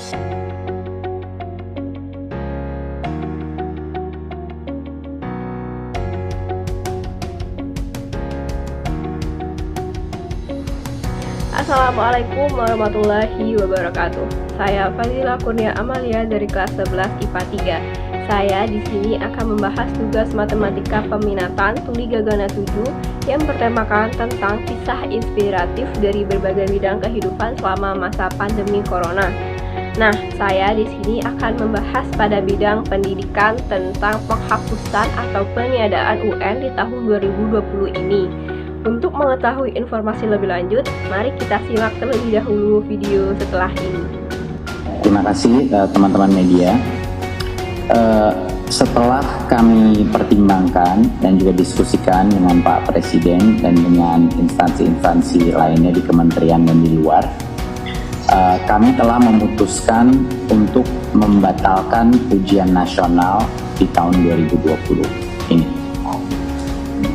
Assalamualaikum warahmatullahi wabarakatuh. Saya Fazila Kurnia Amalia dari kelas 11 IPA 3. Saya di sini akan membahas tugas matematika peminatan Tuli Gagana 7 yang bertemakan tentang kisah inspiratif dari berbagai bidang kehidupan selama masa pandemi corona. Nah, saya di sini akan membahas pada bidang pendidikan tentang penghapusan atau peniadaan UN di tahun 2020 ini. Untuk mengetahui informasi lebih lanjut, mari kita simak terlebih dahulu video setelah ini. Terima kasih teman-teman media. Setelah kami pertimbangkan dan juga diskusikan dengan Pak Presiden dan dengan instansi-instansi lainnya di kementerian dan di luar, kami telah memutuskan untuk membatalkan ujian nasional di tahun 2020 ini.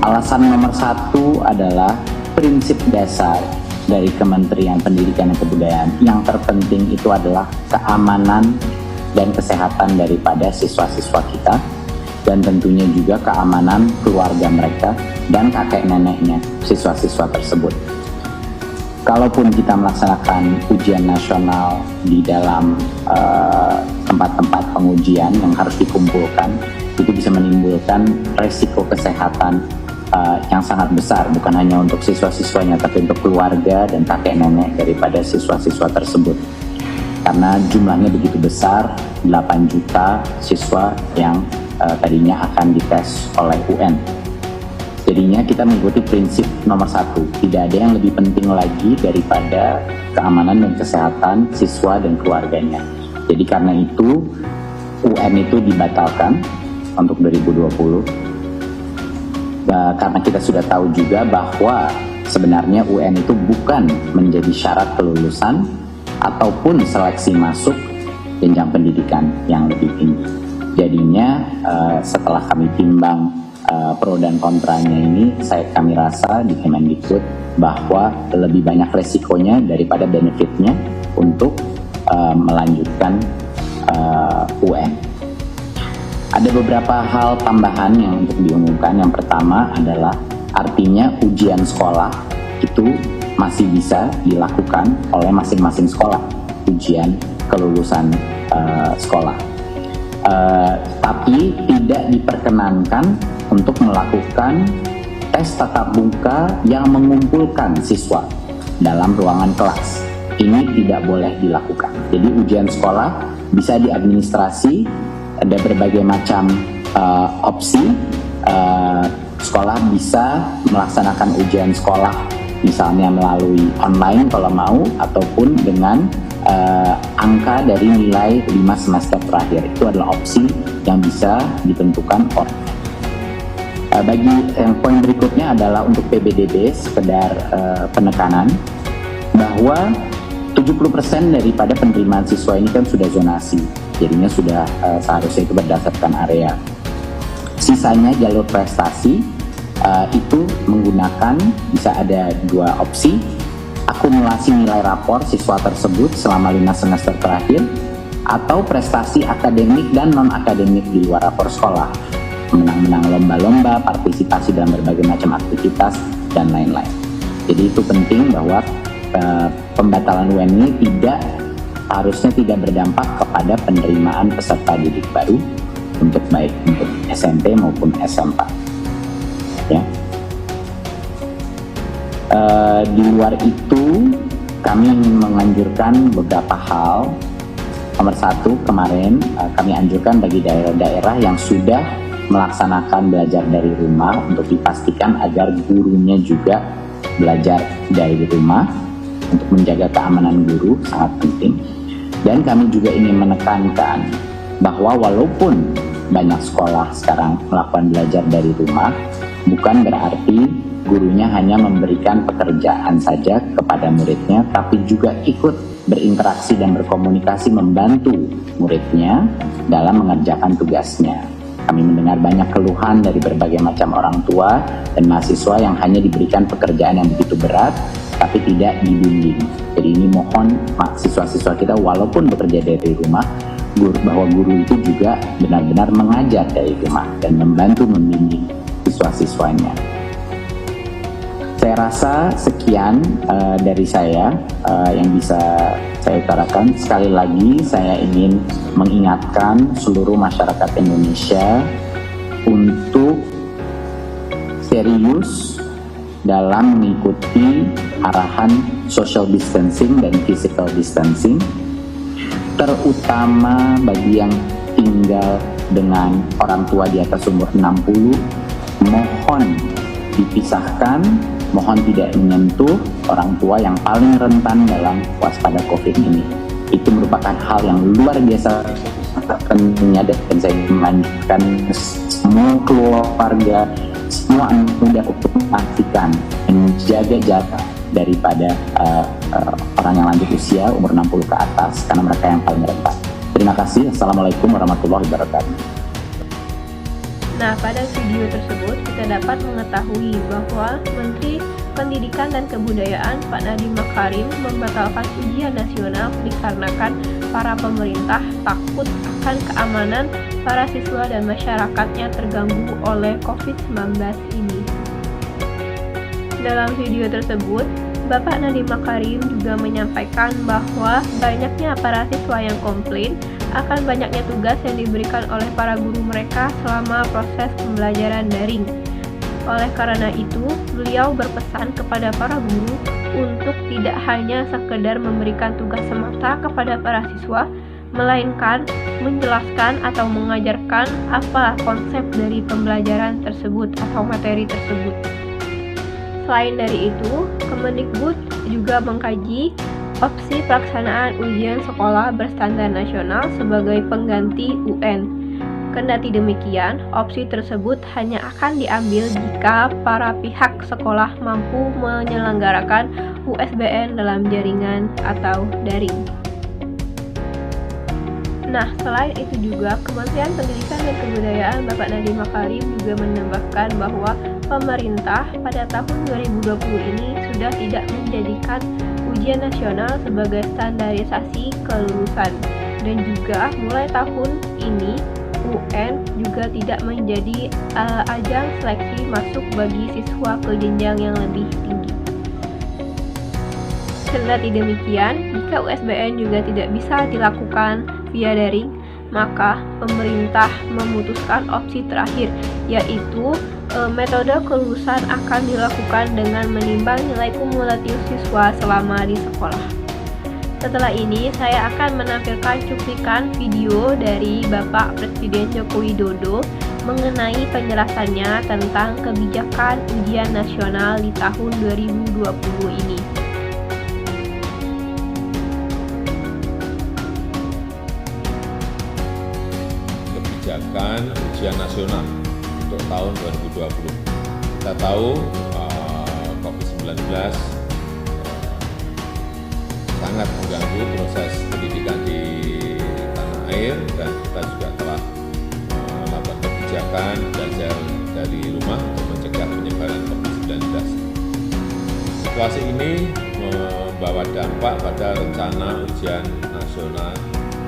Alasan nomor satu adalah prinsip dasar dari Kementerian Pendidikan dan Kebudayaan. Yang terpenting itu adalah keamanan dan kesehatan daripada siswa-siswa kita, dan tentunya juga keamanan keluarga mereka dan kakek neneknya siswa-siswa tersebut. Kalaupun kita melaksanakan ujian nasional di dalam tempat-tempat pengujian yang harus dikumpulkan, itu bisa menimbulkan resiko kesehatan yang sangat besar, bukan hanya untuk siswa-siswanya, tapi untuk keluarga dan kakek nenek daripada siswa-siswa tersebut. Karena jumlahnya begitu besar, 8 juta siswa yang tadinya akan dites oleh UN. Jadinya kita mengikuti prinsip nomor satu, tidak ada yang lebih penting lagi daripada keamanan dan kesehatan siswa dan keluarganya. Jadi karena itu UN itu dibatalkan untuk 2020. Karena kita sudah tahu juga bahwa sebenarnya UN itu bukan menjadi syarat kelulusan ataupun seleksi masuk jenjang pendidikan yang lebih tinggi. Jadinya setelah kami timbang pro dan kontranya ini, kami rasa di Kemendikbud bahwa lebih banyak resikonya daripada benefitnya untuk melanjutkan UN. Ada beberapa hal tambahan yang untuk diumumkan. Yang pertama adalah artinya ujian sekolah itu masih bisa dilakukan oleh masing-masing sekolah, ujian kelulusan sekolah. Tapi tidak diperkenankan untuk melakukan tes tatap muka yang mengumpulkan siswa dalam ruangan kelas. Ini tidak boleh dilakukan. Jadi ujian sekolah bisa diadministrasi. Ada berbagai macam opsi. Sekolah bisa melaksanakan ujian sekolah misalnya melalui online kalau mau, ataupun dengan angka dari nilai 5 semester terakhir. Itu adalah opsi yang bisa ditentukan oleh. Bagi yang poin berikutnya adalah untuk PBDB, sekedar penekanan bahwa 70% daripada penerimaan siswa ini kan sudah zonasi, jadinya sudah seharusnya itu berdasarkan area. Sisanya jalur prestasi itu menggunakan, bisa ada dua opsi: akumulasi nilai rapor siswa tersebut selama 5 semester terakhir, atau prestasi akademik dan non-akademik di luar rapor sekolah, menang-menang lomba-lomba, partisipasi dalam berbagai macam aktivitas, dan lain-lain. Jadi itu penting bahwa pembatalan UN ini harusnya tidak berdampak kepada penerimaan peserta didik baru untuk baik untuk SMP maupun SMP. Ya. Di luar itu kami ingin menganjurkan beberapa hal. Nomor satu, kemarin kami anjurkan bagi daerah-daerah yang sudah melaksanakan belajar dari rumah untuk dipastikan agar gurunya juga belajar dari rumah untuk menjaga keamanan guru, sangat penting. Dan kami juga ingin menekankan bahwa walaupun banyak sekolah sekarang melakukan belajar dari rumah, bukan berarti gurunya hanya memberikan pekerjaan saja kepada muridnya, tapi juga ikut berinteraksi dan berkomunikasi membantu muridnya dalam mengerjakan tugasnya. Kami mendengar banyak keluhan dari berbagai macam orang tua dan mahasiswa yang hanya diberikan pekerjaan yang begitu berat, tapi tidak dibimbing. Jadi ini mohon siswa-siswa kita walaupun bekerja dari rumah, bahwa guru itu juga benar-benar mengajar dari rumah dan membantu membimbing siswa-siswanya. Saya rasa sekian dari saya yang bisa saya utarakan. Sekali lagi saya ingin mengingatkan seluruh masyarakat Indonesia untuk serius dalam mengikuti arahan social distancing dan physical distancing, terutama bagi yang tinggal dengan orang tua di atas umur 60, mohon dipisahkan, mohon tidak menyentuh orang tua yang paling rentan dalam waspada COVID ini. Itu merupakan hal yang luar biasa pentingnya, dan saya memanfaatkan semua keluarga, semua anggota untuk memastikan menjaga jarak daripada orang yang lanjut usia umur 60 ke atas, karena mereka yang paling rentan. Terima kasih. Assalamualaikum warahmatullahi wabarakatuh. Nah, pada video tersebut kita dapat mengetahui bahwa Menteri Pendidikan dan Kebudayaan Pak Nadiem Makarim membatalkan ujian nasional dikarenakan para pemerintah takut akan keamanan para siswa dan masyarakatnya terganggu oleh COVID-19 ini. Dalam video tersebut, Bapak Nadiem Makarim juga menyampaikan bahwa banyaknya para siswa yang komplain akan banyaknya tugas yang diberikan oleh para guru mereka selama proses pembelajaran daring. Oleh karena itu, beliau berpesan kepada para guru untuk tidak hanya sekedar memberikan tugas semata kepada para siswa, melainkan menjelaskan atau mengajarkan apa konsep dari pembelajaran tersebut atau materi tersebut. Selain dari itu, Kemendikbud juga mengkaji opsi pelaksanaan ujian sekolah berstandar nasional sebagai pengganti UN. Kendati demikian, opsi tersebut hanya akan diambil jika para pihak sekolah mampu menyelenggarakan USBN dalam jaringan atau daring. Nah, selain itu juga Kementerian Pendidikan dan Kebudayaan Bapak Nadiem Makarim juga menambahkan bahwa pemerintah pada tahun 2020 ini sudah tidak menjadikan ujian nasional sebagai standarisasi kelulusan, dan juga mulai tahun ini UN juga tidak menjadi ajang seleksi masuk bagi siswa ke jenjang yang lebih tinggi. Kendati demikian, jika USBN juga tidak bisa dilakukan via daring, maka pemerintah memutuskan opsi terakhir, yaitu metode kelulusan akan dilakukan dengan menimbang nilai kumulatif siswa selama di sekolah. Setelah ini, saya akan menampilkan cuplikan video dari Bapak Presiden Joko Widodo mengenai penjelasannya tentang kebijakan ujian nasional di tahun 2020 ini. Kebijakan ujian nasional untuk tahun 2020. Kita tahu COVID-19 sangat mengganggu proses pendidikan di tanah air, dan kita juga telah melakukan kebijakan belajar dari rumah untuk mencegah penyebaran COVID-19. Situasi ini membawa dampak pada rencana ujian nasional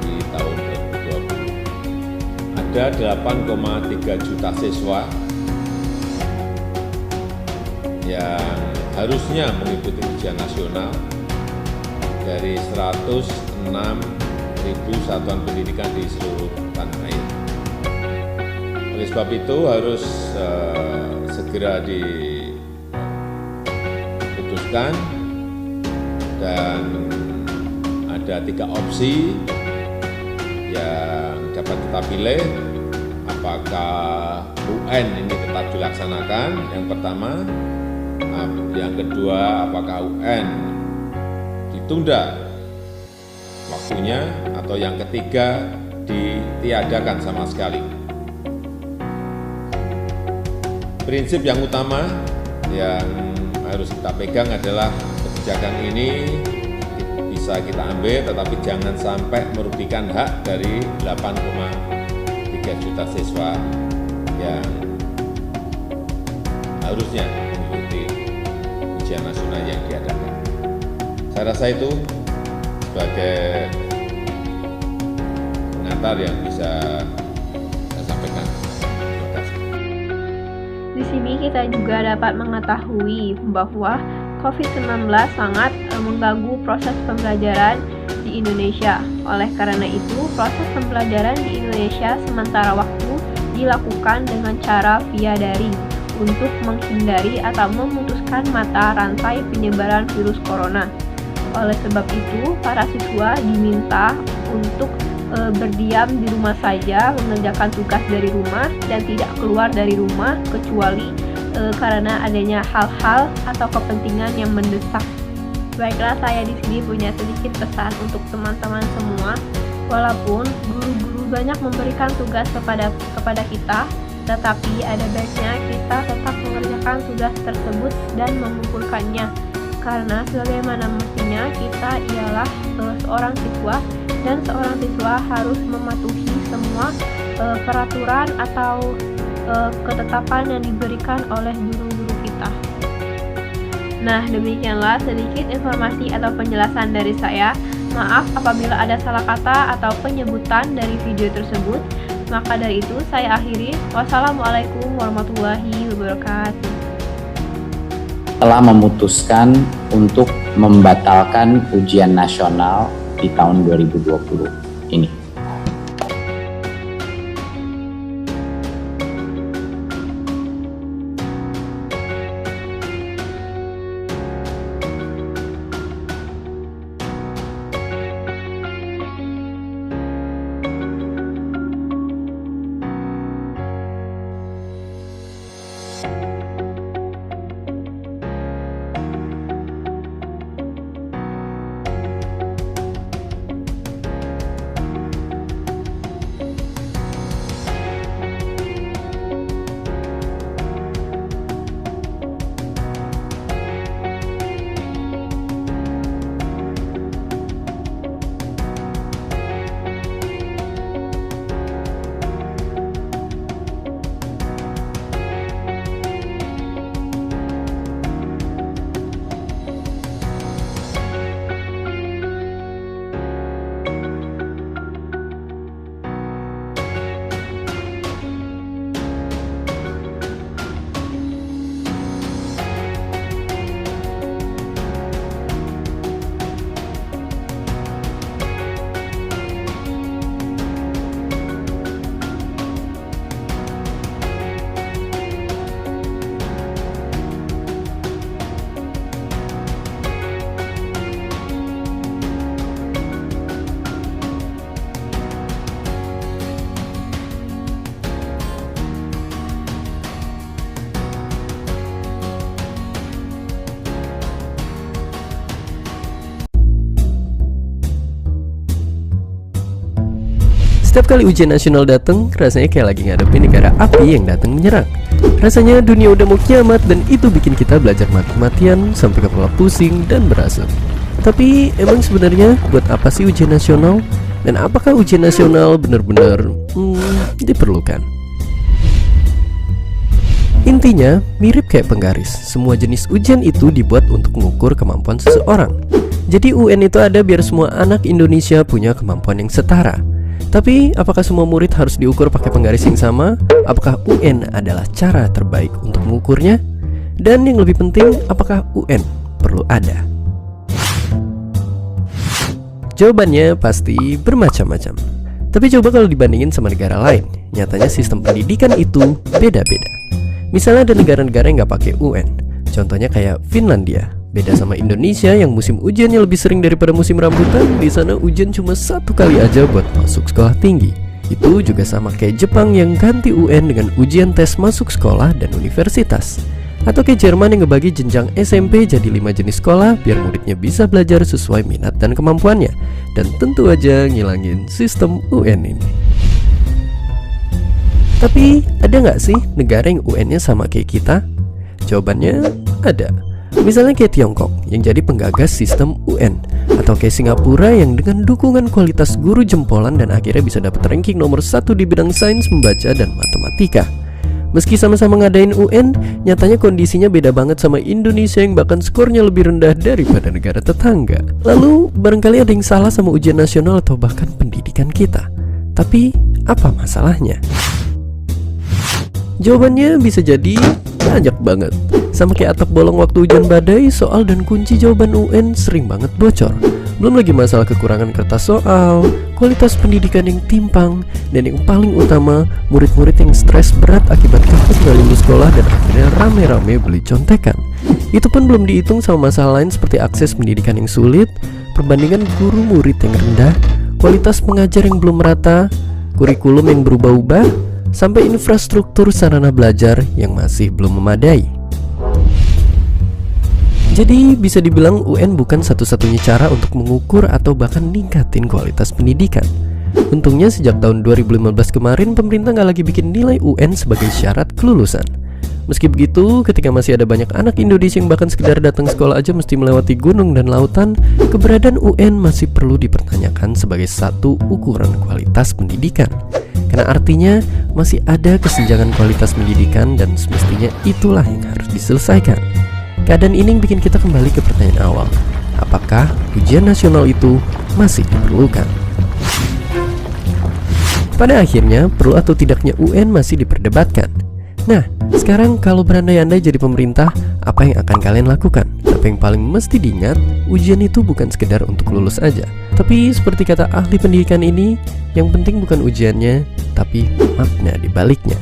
di tahun 2020. Ada 8,3 juta siswa yang harusnya mengikuti ujian nasional dari 106.000 satuan pendidikan di seluruh tanah air. Oleh sebab itu harus segera diputuskan, dan ada 3 opsi yang dapat kita pilih. Apakah UN ini tetap dilaksanakan? Yang pertama. Yang kedua, apakah UN ditunda waktunya? Atau yang ketiga, ditiadakan sama sekali. Prinsip yang utama yang harus kita pegang adalah kebijakan ini bisa kita ambil, tetapi jangan sampai merugikan hak dari 8,3 3 juta siswa yang harusnya mengikuti ujian nasional yang diadakan. Saya rasa itu sebagai pengantar yang bisa saya sampaikan. Terima kasih. Di sini kita juga dapat mengetahui bahwa COVID-19 sangat mengganggu proses pembelajaran di Indonesia. Oleh karena itu, proses pembelajaran di Indonesia sementara waktu dilakukan dengan cara via daring untuk menghindari atau memutuskan mata rantai penyebaran virus corona. Oleh sebab itu, para siswa diminta untuk berdiam di rumah saja, mengerjakan tugas dari rumah dan tidak keluar dari rumah kecuali karena adanya hal-hal atau kepentingan yang mendesak. Baiklah, saya di sini punya sedikit pesan untuk teman-teman semua. Walaupun guru-guru banyak memberikan tugas kepada kita, tetapi ada baiknya kita tetap mengerjakan tugas tersebut dan mengumpulkannya. Karena sebagaimana mestinya kita ialah seorang siswa, dan seorang siswa harus mematuhi semua peraturan atau ketetapan yang diberikan oleh guru-guru kita. Nah, demikianlah sedikit informasi atau penjelasan dari saya. Maaf apabila ada salah kata atau penyebutan dari video tersebut. Maka dari itu saya akhiri. Wassalamualaikum warahmatullahi wabarakatuh. Telah memutuskan untuk membatalkan ujian nasional di tahun 2020 ini. Setiap kali ujian nasional datang, rasanya kayak lagi ngadepin negara api yang datang menyerang. Rasanya dunia udah mau kiamat dan itu bikin kita belajar mati-matian sampai kepala pusing dan berasap. Tapi emang sebenarnya buat apa sih ujian nasional? Dan apakah ujian nasional benar-benar diperlukan? Intinya mirip kayak penggaris. Semua jenis ujian itu dibuat untuk mengukur kemampuan seseorang. Jadi UN itu ada biar semua anak Indonesia punya kemampuan yang setara. Tapi apakah semua murid harus diukur pakai penggaris yang sama? Apakah UN adalah cara terbaik untuk mengukurnya? Dan yang lebih penting, apakah UN perlu ada? Jawabannya pasti bermacam-macam. Tapi coba kalau dibandingin sama negara lain, nyatanya sistem pendidikan itu beda-beda. Misalnya ada negara-negara yang nggak pakai UN. Contohnya kayak Finlandia. Beda sama Indonesia yang musim ujiannya lebih sering daripada musim rambutan. Di sana ujian cuma 1 kali aja buat masuk sekolah tinggi. Itu juga sama kayak Jepang yang ganti UN dengan ujian tes masuk sekolah dan universitas. Atau kayak Jerman yang ngebagi jenjang SMP jadi 5 jenis sekolah biar muridnya bisa belajar sesuai minat dan kemampuannya. Dan tentu aja ngilangin sistem UN ini. Tapi ada nggak sih negara yang UN-nya sama kayak kita? Jawabannya ada. Misalnya kayak Tiongkok yang jadi penggagas sistem UN. Atau kayak Singapura yang dengan dukungan kualitas guru jempolan dan akhirnya bisa dapat ranking nomor 1 di bidang sains membaca dan matematika. Meski sama-sama ngadain UN, nyatanya kondisinya beda banget sama Indonesia yang bahkan skornya lebih rendah daripada negara tetangga. Lalu, barangkali ada yang salah sama ujian nasional atau bahkan pendidikan kita. Tapi, apa masalahnya? Jawabannya bisa jadi banyak banget. Sama kayak atap bolong waktu hujan badai, soal dan kunci jawaban UN sering banget bocor. Belum lagi masalah kekurangan kertas soal, kualitas pendidikan yang timpang, dan yang paling utama, murid-murid yang stres berat akibat takut gak lulus sekolah dan akhirnya rame-rame beli contekan. Itu pun belum dihitung sama masalah lain seperti akses pendidikan yang sulit, perbandingan guru murid yang rendah, kualitas pengajar yang belum merata, kurikulum yang berubah-ubah, sampai infrastruktur sarana belajar yang masih belum memadai. Jadi bisa dibilang UN bukan satu-satunya cara untuk mengukur atau bahkan ningkatin kualitas pendidikan. Untungnya sejak tahun 2015 kemarin pemerintah nggak lagi bikin nilai UN sebagai syarat kelulusan. Meski begitu, ketika masih ada banyak anak Indonesia yang bahkan sekedar datang sekolah aja mesti melewati gunung dan lautan, keberadaan UN masih perlu dipertanyakan sebagai satu ukuran kualitas pendidikan. Karena artinya masih ada kesenjangan kualitas pendidikan dan semestinya itulah yang harus diselesaikan. Keadaan ini bikin kita kembali ke pertanyaan awal. Apakah ujian nasional itu masih diperlukan? Pada akhirnya, perlu atau tidaknya UN masih diperdebatkan. Nah, sekarang kalau berandai-andai jadi pemerintah, apa yang akan kalian lakukan? Tapi yang paling mesti diingat, ujian itu bukan sekedar untuk lulus aja. Tapi seperti kata ahli pendidikan ini, yang penting bukan ujiannya, tapi makna di baliknya.